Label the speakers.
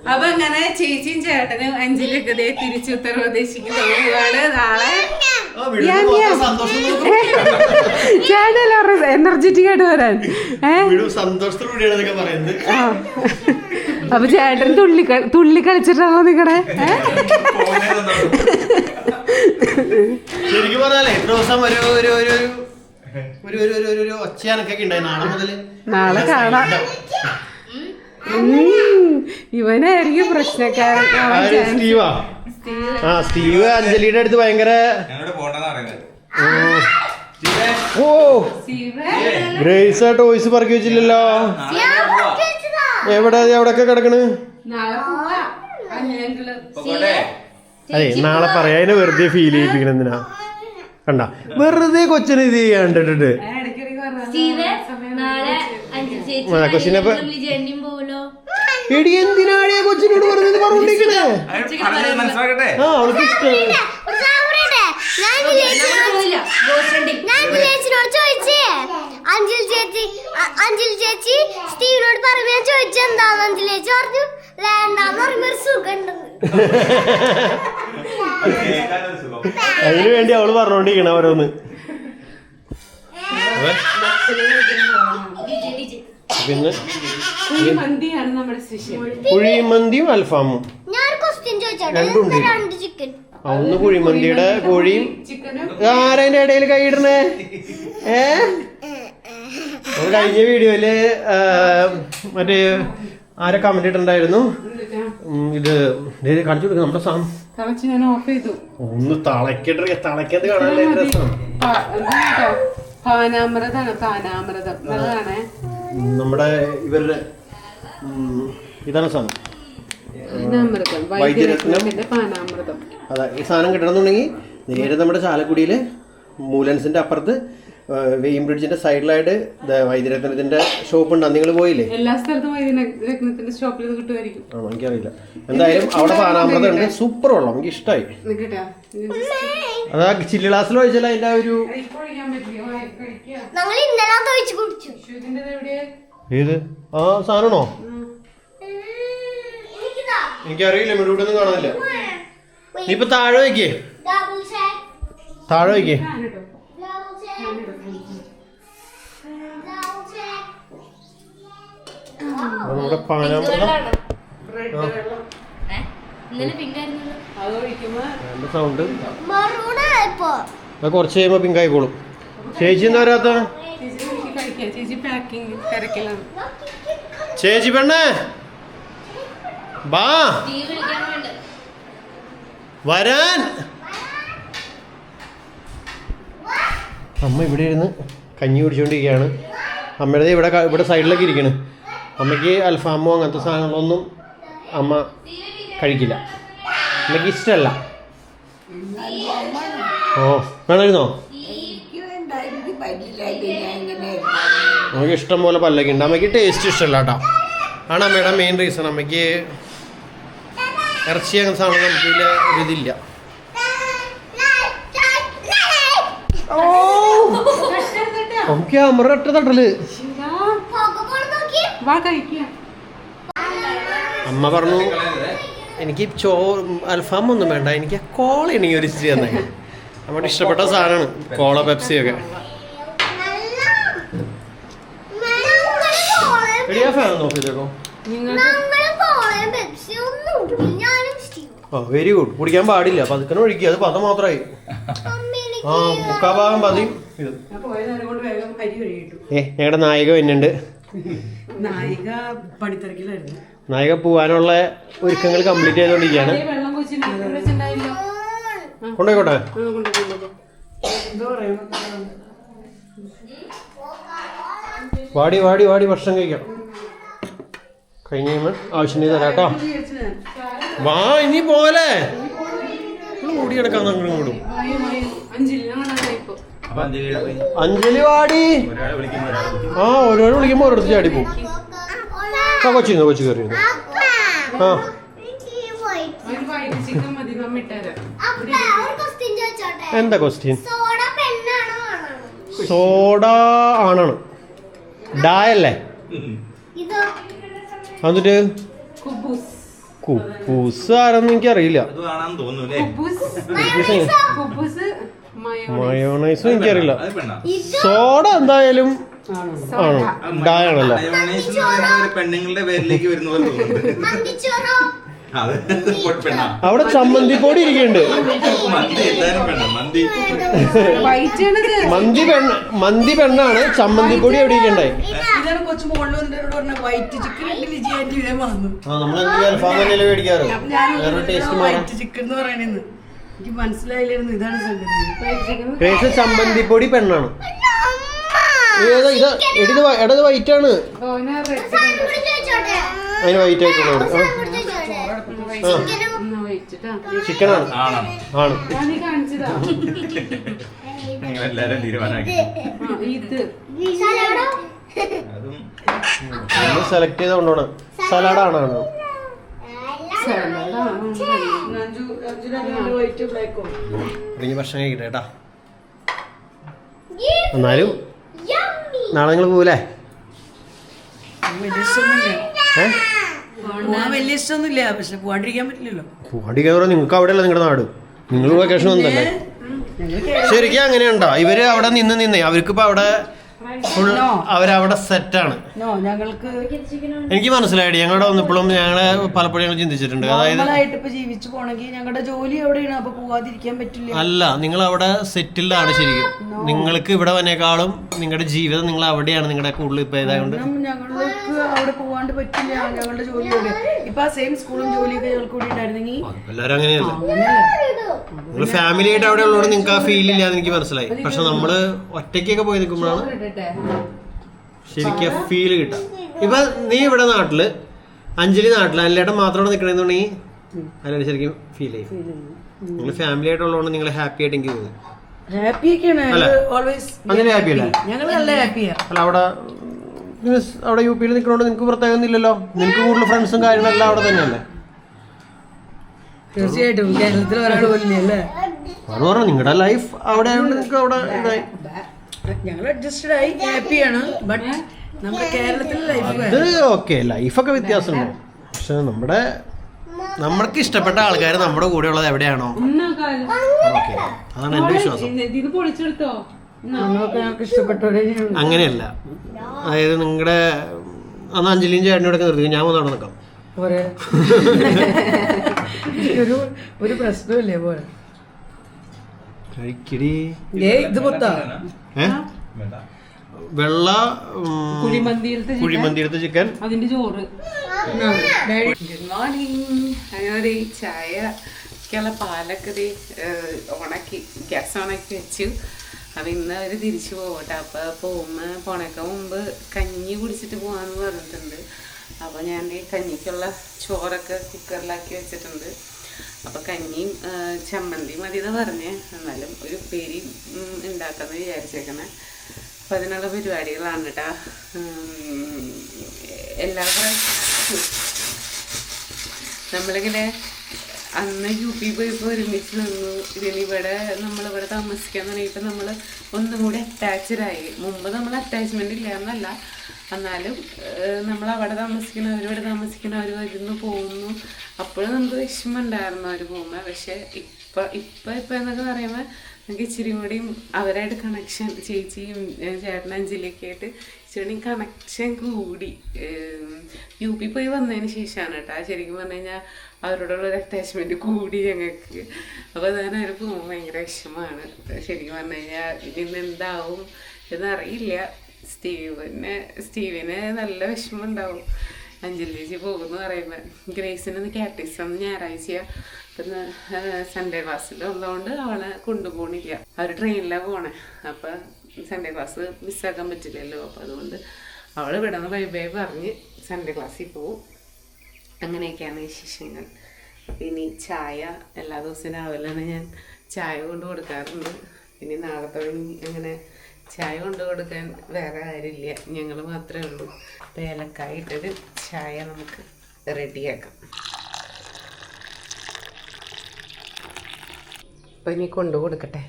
Speaker 1: അപ്പൊ അങ്ങനെ ചേച്ചിയും ചേട്ടനും അഞ്ജലിയൊക്കെ തിരിച്ചു ഉത്തർപ്രദേശിക്ക് പോവുകയാണ് നാളെ. ചേട്ടനല്ല എനർജറ്റിക് ആയിട്ട് വരാൻ. അപ്പൊ ചേട്ടൻ തുള്ളി കളിച്ചിട്ടാണല്ലോ നിക്കടെ.
Speaker 2: ശരിക്കും പറഞ്ഞാലേ എത്ര ദിവസം ഒരു ഒച്ചയാനൊക്കെ ഉണ്ടായി.
Speaker 1: നാളെ കാണാം. ഇവനായിരിക്കും പ്രശ്നക്കാരൻ.
Speaker 2: സ്റ്റീവ് അഞ്ജലിയുടെ അടുത്ത് ഭയങ്കര ഗ്രേസ് ടോയ്സ് പറക്കി വെച്ചില്ലല്ലോ. എവിടെയൊക്കെ കിടക്കണ്? അതെ നാളെ പറയാന് വെറുതെ ഫീൽ ചെയ്യിപ്പിക്കണ എന്തിനാ? കണ്ട വെറുതെ കൊച്ചിന് ഇത് ചെയ്യാണ്ടിട്ട് കൊച്ചിനപ്പൊ എടി എന്തിനാണ് കൊച്ചിനോട് പറഞ്ഞത് പറഞ്ഞോണ്ടിരിക്കണേ? അവൾക്ക് ഇഷ്ടം.
Speaker 3: അഞ്ജലി ചേച്ചി സ്റ്റീവിനോട് പറയാൻ ചോദിച്ചെന്താന്ന് അഞ്ജലി ചേച്ചി പറഞ്ഞു വേണ്ടാന്ന് പറയുമ്പോ ഒരു സുഖം ഉണ്ടെന്ന്.
Speaker 2: അതിനു വേണ്ടി അവള് പറഞ്ഞോണ്ടിരിക്കണ ഓരോന്ന്. പിന്നെ കുഴിമന്തിയും അൽഫാമും രണ്ടുണ്ട്. ഒന്ന് കുഴിമന്തിയുടെ കോഴിയും. ആരതിന്റെ ഇടയിൽ കൈയിടണേ? കഴിഞ്ഞ വീഡിയോയില് മറ്റേ ആരെ കമന്റ് ഇട്ടുണ്ടായിരുന്നു, ഇത് കാണിച്ചു കൊടുക്കുക നമ്മുടെ സാധനം ഒന്ന് തിളക്കത് കാണാനല്ലേ രസം. നമ്മുടെ ഇവരുടെ ഇതാണ് സാധനം വൈദ്യരത്നം. അതാ ഈ സാധനം കിട്ടണമെന്നുണ്ടെങ്കിൽ നേരെ നമ്മുടെ ചാലക്കുടിയില് മൂലൻസിന്റെ അപ്പുറത്ത് വെയിം ബ്രിഡ്ജിന്റെ സൈഡിലായിട്ട് വൈദ്യരത്നത്തിന്റെ ഷോപ്പ് ഉണ്ട്. നിങ്ങൾ പോയില്ലേ?
Speaker 1: എല്ലാ സ്ഥലത്തും വൈദ്യരത്നത്തിന്റെ ഷോപ്പിൽ കിട്ടുമായിരിക്കും.
Speaker 2: ആണോ എനിക്കറിയില്ല. എന്തായാലും അവിടെ പാനാമൃതം ഉണ്ട്. സൂപ്പർ വെള്ളം, എനിക്ക് ഇഷ്ടമായി. അതാ ചില്ലി ഗ്ലാസ്സിൽ ഒഴിച്ചാൽ അതിന്റെ ഒരു ഏത് ആ സാധനമാണോ? എനിക്കറിയില്ല, ഇവിടെ ഒന്നും കാണാനില്ല. നീ ഇപ്പൊ താഴെ വയ്ക്കേ, താഴെ വയ്ക്കേ. നമ്മുടെ പാനാമൃതം സൗണ്ട് കുറച്ച് കഴിയുമ്പോ പിങ്ക് ആയിക്കോളും. ചേച്ചി എന്താ വരാത്ത? ചേച്ചി പെണ്ണേ ബാ വരാൻ. അമ്മ ഇവിടെ ഇരുന്ന് കഞ്ഞി കുടിച്ചോണ്ടിരിക്കുകയാണ്. അമ്മയുടെ ഇവിടെ സൈഡിലൊക്കെ ഇരിക്കണ്. അമ്മയ്ക്ക് അൽഫാമോ അങ്ങനത്തെ സാധനങ്ങളൊന്നും അമ്മ കഴിക്കില്ല, അമ്മയ്ക്ക് ഇഷ്ടമല്ല. ഓ വേണമായിരുന്നോ? അമ്മയ്ക്ക് ഇഷ്ടം പോലെ പല്ലൊക്കെ ഉണ്ട്. അമ്മയ്ക്ക് ടേസ്റ്റ് ഇഷ്ടമല്ല കേട്ടോ, ആണ് അമ്മയുടെ മെയിൻ റീസൺ. അമ്മയ്ക്ക് ഇറച്ചി അങ്ങനത്തെ സാധനം നമുക്ക് ഇതില്ല. നമുക്ക് അമ്മ ഒറ്റ തട്ടല്. അമ്മ പറഞ്ഞു എനിക്ക് അൽഫാം ഒന്നും വേണ്ട, എനിക്ക് കോളയാണ് ഈ ഒരു ഇച്ചിരി തന്നെ. നമ്മുടെ ഇഷ്ടപ്പെട്ട സാധനമാണ് കോള പെപ്സിയൊക്കെ. നോക്കിച്ചേക്കോ. ആ വെരി ഗുഡ്. കുടിക്കാൻ പാടില്ല, പതുക്കനെ ഒഴിക്കുക. അത് പദം മാത്രമായി. ആ മുക്കാഭാഗം പതിയും ഇത്. ഞങ്ങളുടെ നായിക വരുന്നുണ്ട്. നായിക പോവാനുള്ള ഒരുക്കങ്ങൾ കംപ്ലീറ്റ് ചെയ്തോണ്ടിരിക്കുകയാണ്. കൊണ്ടോയിക്കോട്ടെ. വാടി വാടി വാടി ഭക്ഷണം കഴിക്കാം. കഴിഞ്ഞ ആവശ്യം തരാട്ടോ. വാ ഇനി പോലെ ഓടി കിടക്കാൻ അങ്ങോട്ടും. അഞ്ജലി വാടി. ആ ഓരോരോ വിളിക്കുമ്പോ ഓരോരുത്തർ ചാടി പോകും. ആ കൊച്ചിരുന്നു, കൊച്ചു കയറിയിരുന്നു. ആ എന്താ ക്വസ്റ്റ്യൻ? സോഡ ആണാണ്. ഡായല്ലേ? എന്നിട്ട് കുബൂസ് ആരെന്ന് എനിക്കറിയില്ല. മയോണൈസും എനിക്കറിയില്ല. സോഡ എന്തായാലും ആണോ ഡായാണല്ലോ.
Speaker 4: പെണ്ണുങ്ങളുടെ പേരിലേക്ക് വരുന്ന പോലെ
Speaker 2: അവിടെ ചമ്മന്തിപ്പൊടി ഇരിക്കുന്നുണ്ട്. മന്തി പെണ്ണാണ്, ചമ്മന്തിപ്പൊടി എവിടെ ഇരിക്കണ്ടായി. അൽഫാം തന്നെയല്ലേ മേടിക്കാറ്, വേറെ ടേസ്റ്റ് മാറാം. ചമ്മന്തിപ്പൊടി പെണ്ണാണ്. എടത് വൈറ്റ് ആണ്, അതിന് വൈറ്റ് ആയിട്ടുള്ളത്. ചിക്കനാണ് ആണ്. സെലക്ട് ചെയ്ത് കൊണ്ടോണം. സലാഡാണ്. ഭക്ഷണം കഴിക്കട്ടെ കേട്ടാ. എന്നാലും നാളെ നിങ്ങൾ പോകൂലേ?
Speaker 5: വലിയ ഇഷ്ടമൊന്നുമില്ല, പക്ഷെ പോവാണ്ടിരിക്കാൻ പറ്റില്ലല്ലോ.
Speaker 2: പോവാണ്ടിരിക്കാൻ നിങ്ങൾക്ക് അവിടെയല്ല നിങ്ങളുടെ നാട്, നിങ്ങൾ വെക്കേഷൻ ഒന്നല്ലേ. ശരിക്കും അങ്ങനെയുണ്ടോ? ഇവര് അവിടെ നിന്നേ അവർക്കിപ്പോ അവിടെ അവരവിടെ സെറ്റാണ്. എനിക്ക് മനസ്സിലായി. ഞങ്ങളുടെ വന്നപ്പോഴും ഞങ്ങളെ പലപ്പോഴും ഞങ്ങൾ ചിന്തിച്ചിട്ടുണ്ട്. അതായത്
Speaker 5: ജീവിച്ചു പോണെങ്കിൽ ഞങ്ങളുടെ ജോലി എവിടെയാണ്, അപ്പൊ പോവാതിരിക്കാൻ പറ്റില്ല.
Speaker 2: അല്ല, നിങ്ങൾ അവിടെ സെറ്റിൽഡ് ആണ് ശരിക്കും. നിങ്ങൾക്ക് ഇവിടെ വന്നേക്കാളും നിങ്ങളുടെ ജീവിതം നിങ്ങൾ അവിടെയാണ്, നിങ്ങളുടെ കൂടുതൽ ഇപ്പൊ ഇതായതുകൊണ്ട്
Speaker 5: ഞങ്ങൾക്ക് അവിടെ പോവാണ്ട് പറ്റില്ല. ഞങ്ങളുടെ ജോലി എവിടെ ഇപ്പൊ സെയിം സ്കൂളും ജോലിയൊക്കെ ഞങ്ങൾക്ക് കൂടി ഉണ്ടായിരുന്നെങ്കിൽ
Speaker 2: എല്ലാവരും അങ്ങനെയല്ല. നിങ്ങൾ ഫാമിലി ആയിട്ട് അവിടെ ഉള്ളതുകൊണ്ട് നിങ്ങൾക്ക് ആ ഫീൽ ഇല്ലാന്ന് എനിക്ക് മനസ്സിലായി. പക്ഷെ നമ്മള് ഒറ്റയ്ക്കൊക്കെ പോയി നിൽക്കുമ്പോഴാണ് ശരിക്കും ഫീല് കിട്ടാം. ഇപ്പൊ നീ ഇവിടെ നാട്ടില്, അഞ്ജലി നാട്ടില്, അല്ലേട്ടൻ മാത്രം നിൽക്കണെന്നുണ്ടെങ്കിൽ അല്ലാണ്ട് ശരിക്കും ഫീൽ ചെയ്യും. നിങ്ങൾ ഫാമിലി ആയിട്ടുള്ളതുകൊണ്ട് നിങ്ങൾ ഹാപ്പി ആയിട്ട് എനിക്ക് തോന്നുന്നു. അങ്ങനെ ഹാപ്പി അല്ലേ? അല്ല, അവിടെ യു പിയിൽ നിൽക്കണോണ്ട് നിനക്ക് പ്രത്യേകം ഇല്ലല്ലോ. നിനക്ക് കൂടുതൽ ഫ്രണ്ട്സും കാര്യങ്ങളെല്ലാം അവിടെ തന്നെയല്ലേ?
Speaker 5: തീർച്ചയായിട്ടും കേരളത്തിൽ ഒരാൾ പോലില്ലേ.
Speaker 2: അത് പറഞ്ഞു നിങ്ങളുടെ ലൈഫ് അവിടെ ആയതുകൊണ്ട് നിങ്ങൾക്ക് അവിടെ ഇതായി.
Speaker 5: ഞങ്ങൾ അഡ്ജസ്റ്റഡ് ആയി ഹാപ്പിയാണ്. ബട്ട് നമ്മുടെ കേരളത്തിലെ ലൈഫ്
Speaker 2: അത് ഓക്കെ, ലൈഫൊക്കെ വ്യത്യാസമുണ്ട്. പക്ഷെ നമ്മൾക്ക് ഇഷ്ടപ്പെട്ട ആൾക്കാർ നമ്മുടെ കൂടെ ഉള്ളത് എവിടെയാണോ ഓക്കെ, അതാണ് എന്റെ വിശ്വാസം. അങ്ങനെയല്ല, അതായത് നിങ്ങളുടെ അന്ന് അഞ്ജലിയും ചേട്ടനോടൊക്കെ നിർത്തി ഞാൻ വന്ന് അവിടെ നിൽക്കാം.
Speaker 5: ഒരു പ്രശ്നമില്ലേ പോലെ
Speaker 2: വെള്ള കുഴിമന്തിയിലത്തെ ചിക്കൻ,
Speaker 1: അതിന്റെ ചോറ്. Good morning. അങ്ങനെ ചായക്കുള്ള പാലൊക്കെ ഉണക്കി ഗ്യാസ് ഉണക്കി വെച്ചു. അപ്പൊ ഇന്ന് അവര് തിരിച്ചു പോകട്ടെ. അപ്പൊ പോണേക്ക മുമ്പ് കഞ്ഞി കുടിച്ചിട്ട് പോവാന്ന് പറഞ്ഞിട്ടുണ്ട്. അപ്പൊ ഞാൻ കഞ്ഞിക്കുള്ള ചോറൊക്കെ കുക്കറിലാക്കി വെച്ചിട്ടുണ്ട്. അപ്പൊ കഞ്ഞിയും ചമ്മന്തി മതി എന്ന് പറഞ്ഞ്, എന്നാലും ഒരു ഉപ്പേരി ഉണ്ടാക്കാന്ന് വിചാരിച്ചേക്കണേ. അപ്പൊ അതിനുള്ള പരിപാടികളാണ് കേട്ടാ. എല്ലാ പ്രാവശ്യം നമ്മളിങ്ങനെ അന്ന് യു പി പോയപ്പോൾ ഒരുമിച്ച് നിന്നു. ഇതിനിവിടെ നമ്മളിവിടെ താമസിക്കാൻ തുടങ്ങിയപ്പോൾ നമ്മൾ ഒന്നും കൂടി അറ്റാച്ച്ഡായി. മുമ്പ് നമ്മൾ അറ്റാച്ച്മെന്റ് ഇല്ല എന്നല്ല, എന്നാലും നമ്മൾ അവിടെ താമസിക്കണം, അവരിവിടെ താമസിക്കണം, അവർ വരുന്നു പോകുന്നു. അപ്പോഴും നമുക്ക് വിഷമം ഉണ്ടായിരുന്നു അവർ പോകുമ്പോൾ. പക്ഷെ ഇപ്പം എന്നൊക്കെ പറയുമ്പോൾ നമുക്ക് ഇച്ചിരി കൂടിയും അവരായിട്ട് കണക്ഷൻ, ചേച്ചിയും ചേട്ടൻ അഞ്ജലിയൊക്കെ ആയിട്ട് ഇച്ചിരി കണക്ഷൻ കൂടി. യു പി പോയി വന്നതിന് ശേഷമാണ് കേട്ടോ ശരിക്കും പറഞ്ഞു കഴിഞ്ഞാൽ അവരോടുള്ളൊരു അറ്റാച്ച്മെൻറ്റ് കൂടി ഞങ്ങൾക്ക്. അപ്പോൾ അതാണ് അവർ പോകുമ്പോൾ ഭയങ്കര വിഷമമാണ് ശരിക്കും പറഞ്ഞു കഴിഞ്ഞാൽ. ഇന്ന് എന്താവും എന്നറിയില്ല. സ്റ്റീവിന് നല്ല വിഷമം ഉണ്ടാവും അഞ്ജലി ചേച്ചി പോകുമെന്ന് പറയുമ്പോൾ. ഗ്രേസിന് കാറ്റീസം ഞായറാഴ്ചയാണ്, അപ്പം സൺഡേ ക്ലാസ്സിലുള്ളതുകൊണ്ട് അവളെ കൊണ്ടുപോകണില്ല. അവർ ട്രെയിനിലാണ് പോണേ. അപ്പം സൺഡേ ക്ലാസ് മിസ്സാക്കാൻ പറ്റില്ലല്ലോ. അപ്പം അതുകൊണ്ട് അവൾ ഇവിടെ നിന്ന് ബൈ പറഞ്ഞ് സൺഡേ ക്ലാസ്സിൽ പോവും. അങ്ങനെയൊക്കെയാണ് വിശേഷങ്ങൾ. അപ്പം ഇനി ചായ എല്ലാ ദിവസവും രാവിലെ ഞാൻ ചായ കൊണ്ട് കൊടുക്കാറുണ്ട്. ഇനി നാളെ തുടങ്ങി അങ്ങനെ ചായ കൊണ്ട് കൊടുക്കാൻ വേറെ ആരുമില്ല, ഞങ്ങൾ മാത്രമേ ഉള്ളൂ. അപ്പം ഏലക്കായ ഇട്ടൊരു ചായ നമുക്ക് റെഡിയാക്കാം. അപ്പം ഇനി കൊണ്ടു കൊടുക്കട്ടെ.